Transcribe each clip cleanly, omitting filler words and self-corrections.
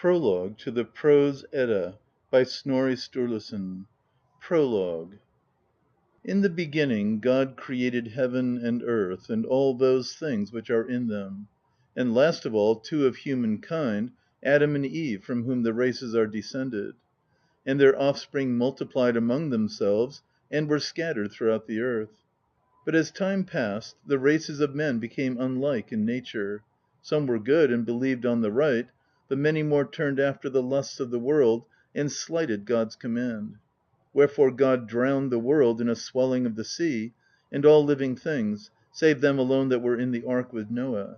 Prologue to the Prose Edda by Snorri Sturluson. Prologue. In the beginning God created heaven and earth, and all those things which are in them, and last of all two of human kind, Adam and Eve, from whom the races are descended. And their offspring multiplied among themselves, and were scattered throughout the earth. But as time passed, the races of men became unlike in nature. Some were good, and believed on the right, but many more turned after the lusts of the world, and slighted God's command. Wherefore God drowned the world in a swelling of the sea, and all living things, save them alone that were in the ark with Noah.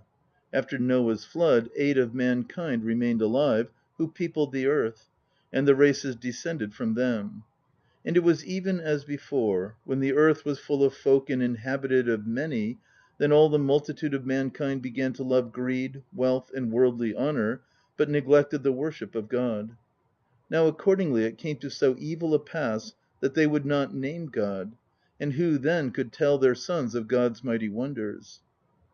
After Noah's flood, 8 of mankind remained alive, who peopled the earth, and the races descended from them. And it was even as before: when the earth was full of folk and inhabited of many, then all the multitude of mankind began to love greed, wealth, and worldly honour, but neglected the worship of God. Now accordingly it came to so evil a pass that they would not name God, and who then could tell their sons of God's mighty wonders?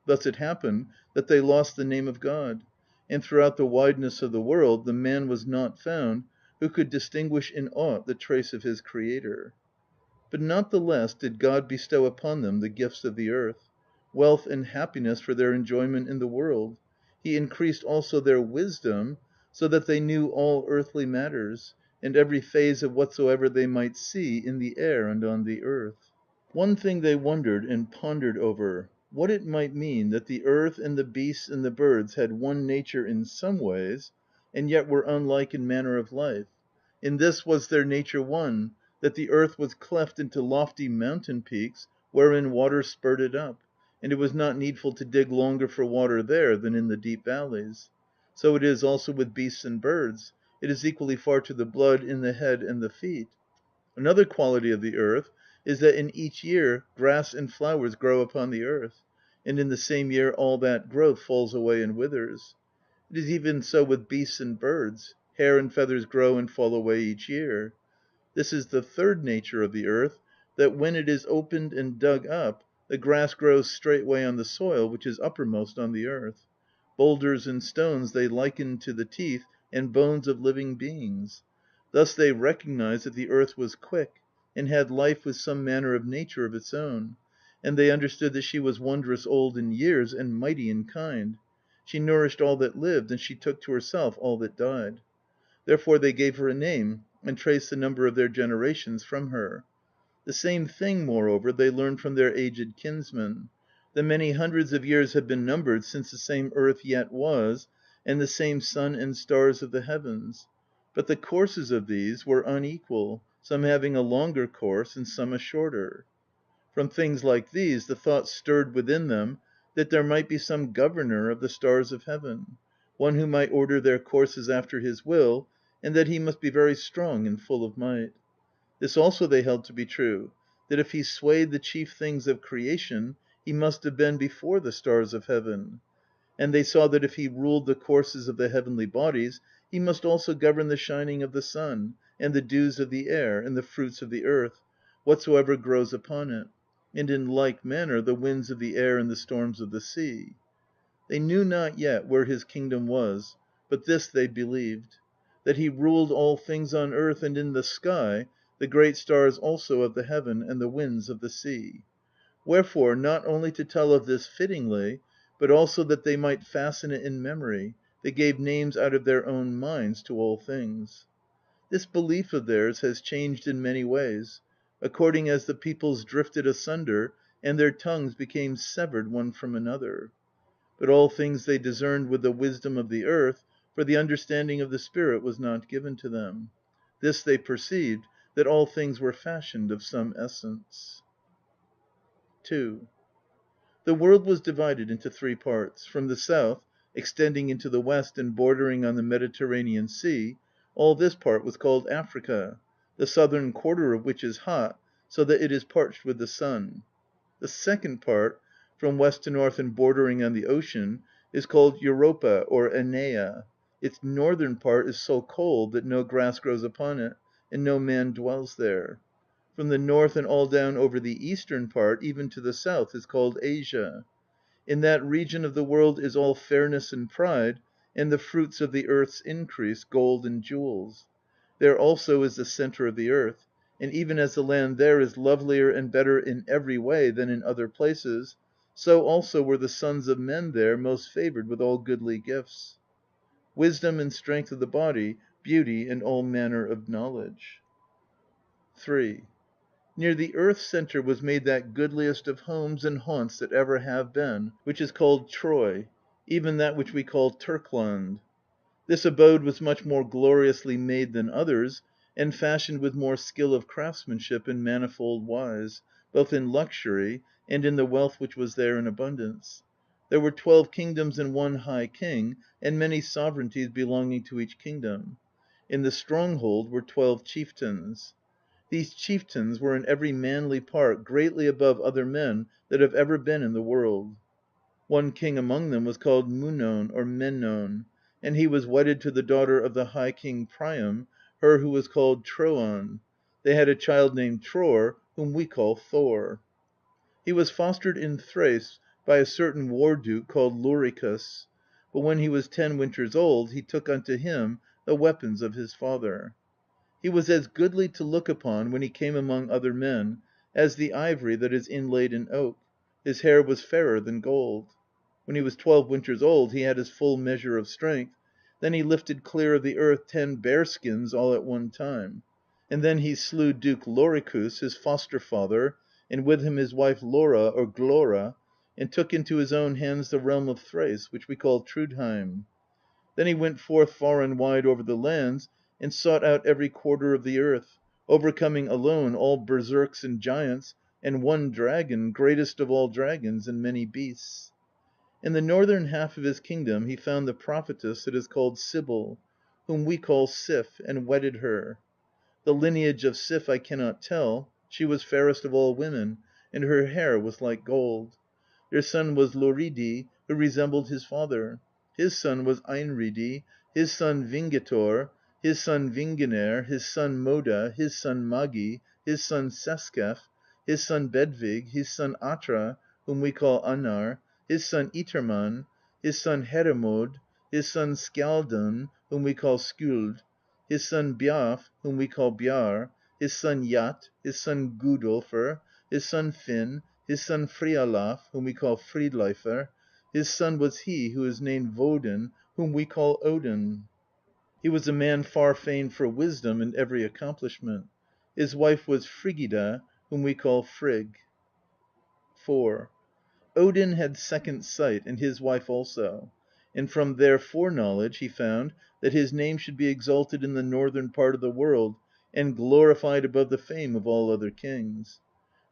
Thus it happened that they lost the name of God, and throughout the wideness of the world the man was not found who could distinguish in aught the trace of his Creator. But not the less did God bestow upon them the gifts of the earth, wealth and happiness for their enjoyment in the world. He increased also their wisdom, so that they knew all earthly matters, and every phase of whatsoever they might see in the air and on the earth. One thing they wondered and pondered over: what it might mean that the earth and the beasts and the birds had one nature in some ways, and yet were unlike in manner of life. In this was their nature one, that the earth was cleft into lofty mountain peaks, wherein water spurted up, and it was not needful to dig longer for water there than in the deep valleys. So it is also with beasts and birds: it is equally far to the blood in the head and the feet. Another quality of the earth is that in each year grass and flowers grow upon the earth, and in the same year all that growth falls away and withers. It is even so with beasts and birds: hair and feathers grow and fall away each year. This is the third nature of the earth, that when it is opened and dug up, the grass grows straightway on the soil which is uppermost on the earth. Boulders and stones they likened to the teeth and bones of living beings. Thus they recognized that the earth was quick, and had life with some manner of nature of its own, and they understood that she was wondrous old in years and mighty in kind. She nourished all that lived, and she took to herself all that died. Therefore they gave her a name, and traced the number of their generations from her. The same thing, moreover, they learned from their aged kinsmen: that many hundreds of years have been numbered since the same earth yet was, and the same sun and stars of the heavens; but the courses of these were unequal, some having a longer course, and some a shorter. From things like these the thought stirred within them that there might be some governor of the stars of heaven, one who might order their courses after his will, and that he must be very strong and full of might. This also they held to be true, that if he swayed the chief things of creation, he must have been before the stars of heaven; and they saw that if he ruled the courses of the heavenly bodies, he must also govern the shining of the sun, and the dews of the air, and the fruits of the earth, whatsoever grows upon it, and in like manner the winds of the air and the storms of the sea. They knew not yet where his kingdom was, but this they believed: that he ruled all things on earth and in the sky, the great stars also of the heaven, and the winds of the sea. Wherefore, not only to tell of this fittingly, but also that they might fasten it in memory, they gave names out of their own minds to all things. This belief of theirs has changed in many ways, according as the peoples drifted asunder, and their tongues became severed one from another. But all things they discerned with the wisdom of the earth, for the understanding of the spirit was not given to them. This they perceived, that all things were fashioned of some essence. 2. The world was divided into 3 parts. From the south, extending into the west and bordering on the Mediterranean Sea, all this part was called Africa, the southern quarter of which is hot, so that it is parched with the sun. The second part, from west to north and bordering on the ocean, is called Europa or Enea. Its northern part is so cold that no grass grows upon it, and no man dwells there. From the north and all down over the eastern part, even to the south, is called Asia. In that region of the world is all fairness and pride, and the fruits of the earth's increase, gold and jewels. There also is the centre of the earth; and even as the land there is lovelier and better in every way than in other places, so also were the sons of men there most favoured with all goodly gifts: wisdom and strength of the body, beauty, and all manner of knowledge. III. Near the earth's centre was made that goodliest of homes and haunts that ever have been, which is called Troy, even that which we call Turkland. This abode was much more gloriously made than others, and fashioned with more skill of craftsmanship in manifold wise, both in luxury and in the wealth which was there in abundance. There were 12 kingdoms and one high king, and many sovereignties belonging to each kingdom. In the stronghold were 12 chieftains. These chieftains were in every manly part greatly above other men that have ever been in the world. One king among them was called Munon or Mennon, and he was wedded to the daughter of the high king Priam, her who was called Troon. They had a child named Tror, whom we call Thor. He was fostered in Thrace by a certain war duke called Loricus, but when he was 10 winters old he took unto him the weapons of his father. He was as goodly to look upon when he came among other men as the ivory that is inlaid in oak; his hair was fairer than gold. When he was 12 winters old he had his full measure of strength; then he lifted clear of the earth 10 bear skins all at one time. And then he slew Duke Loricus, his foster father, and with him his wife Lora or Glora, and took into his own hands the realm of Thrace, which we call Thrudheim. Then he went forth far and wide over the lands, and sought out every quarter of the earth, overcoming alone all berserks and giants, and one dragon, greatest of all dragons, and many beasts. In the northern half of his kingdom he found the prophetess that is called Sibyl, whom we call Sif, and wedded her. The lineage of Sif I cannot tell; she was fairest of all women, and her hair was like gold. Their son was Lloridi, who resembled his father. His son was Einridi, his son Vingetor, his son Vingener, his son Moda, his son Magi, his son Seskef, his son Bedvig, his son Atra, whom we call Annar, his son Iterman, his son Heremod, his son Skjaldun, whom we call Skuld, his son Bjaf, whom we call Bjarr, his son Jat, his son Gudolfr, his son Finn, his son Frialaf, whom we call Fridleifr. His son was he who is named Woden, whom we call Odin. He was a man far famed for wisdom and every accomplishment. His wife was Frigida, whom we call Frigg. 4. Odin had second sight, and his wife also; and from their foreknowledge he found that his name should be exalted in the northern part of the world, and glorified above the fame of all other kings.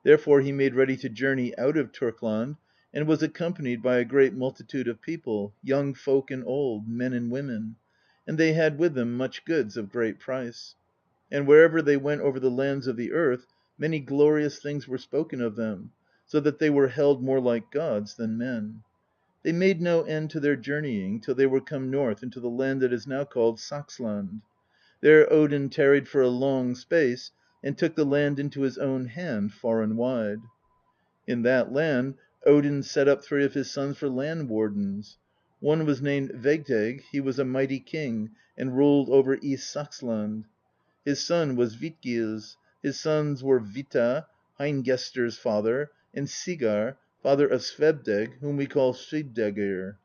Therefore he made ready to journey out of Turkland, and was accompanied by a great multitude of people, young folk and old, men and women; and they had with them much goods of great price. And wherever they went over the lands of the earth, many glorious things were spoken of them, so that they were held more like gods than men. They made no end to their journeying till they were come north into the land that is now called Saxland. There Odin tarried for a long space, and took the land into his own hand far and wide. In that land Odin set up 3 of his sons for land wardens. One was named Vegdeg; he was a mighty king, and ruled over East Saxland. His son was Vitgils; his sons were Vita, Heingestr's father, and Sigar, father of Svebdeg, whom we call Svipdagr.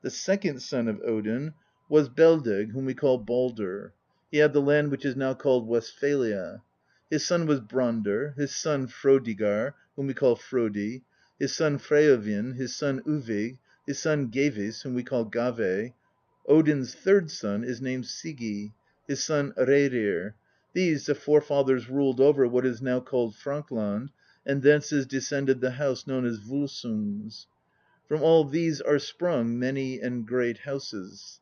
The second son of Odin was Beldeg, whom we call Baldr. He had the land which is now called Westphalia. His son was Brandr; his son Frodigar, whom we call Frodi; his son Freovin; his son Uvig; his son Gevis, whom we call Gave. Odin's third son is named Sigi; his son Rerir. These the forefathers ruled over what is now called Frankland, and thence is descended the house known as Volsungs. From all these are sprung many and great houses.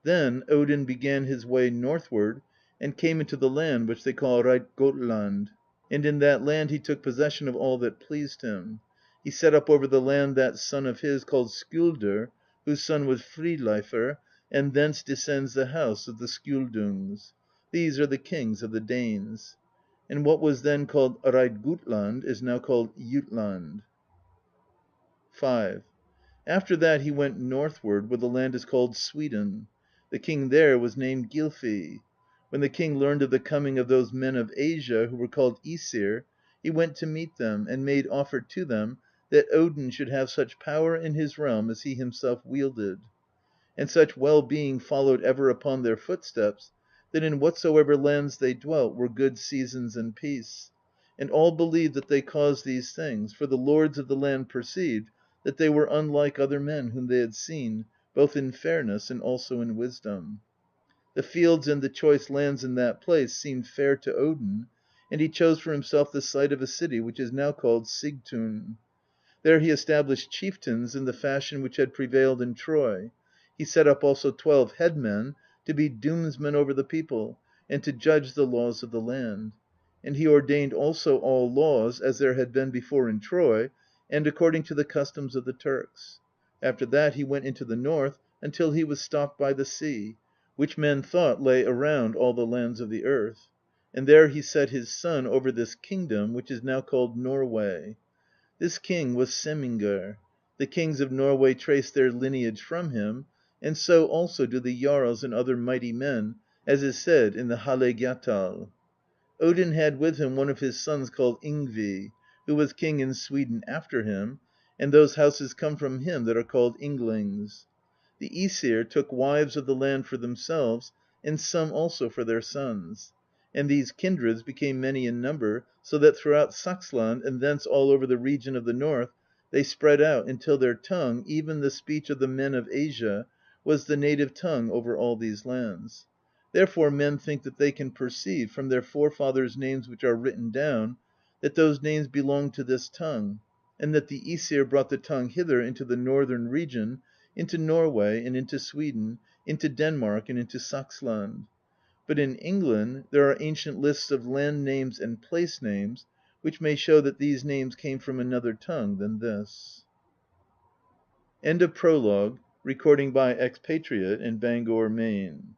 Then Odin began his way northward, and came into the land which they call Reidgotaland; and in that land he took possession of all that pleased him. He set up over the land that son of his called Skjoldr, whose son was Fridleifr, and thence descends the house of the Skjoldungs. These are the kings of the Danes. And what was then called Reidgotaland is now called Jutland. 5. After that he went northward where the land is called Sweden. The king there was named Gylfi. When the king learned of the coming of those men of Asia who were called ^sir, he went to meet them, and made offer to them that Odin should have such power in his realm as he himself wielded. And such well being followed ever upon their footsteps, that in whatsoever lands they dwelt were good seasons and peace. And all believed that they caused these things, for the lords of the land perceived that they were unlike other men whom they had seen, both in fairness and also in wisdom. The fields and the choice lands in that place seemed fair to Odin, and he chose for himself the site of a city which is now called Sigtun. There he established chieftains in the fashion which had prevailed in Troy. He set up also 12 headmen, to be doomsmen over the people, and to judge the laws of the land. And he ordained also all laws, as there had been before in Troy, and according to the customs of the Turks. After that he went into the north, until he was stopped by the sea, which men thought lay around all the lands of the earth. And there he set his son over this kingdom, which is now called Norway. This king was Saemingr. The kings of Norway trace their lineage from him, and so also do the jarls and other mighty men, as is said in the Háttatal. Odin had with him one of his sons called Yngvi, who was king in Sweden after him, and those houses come from him that are called Ynglings. The ^sir took wives of the land for themselves, and some also for their sons. And these kindreds became many in number, so that throughout Saxland, and thence all over the region of the north, they spread out until their tongue, even the speech of the men of Asia, was the native tongue over all these lands. Therefore men think that they can perceive, from their forefathers' names which are written down, that those names belong to this tongue, and that the ^sir brought the tongue hither into the northern region, into Norway, and into Sweden, into Denmark, and into Saxland. But in England there are ancient lists of land names and place names, which may show that these names came from another tongue than this. End of Prologue. Recording by Expatriate in Bangor, Maine.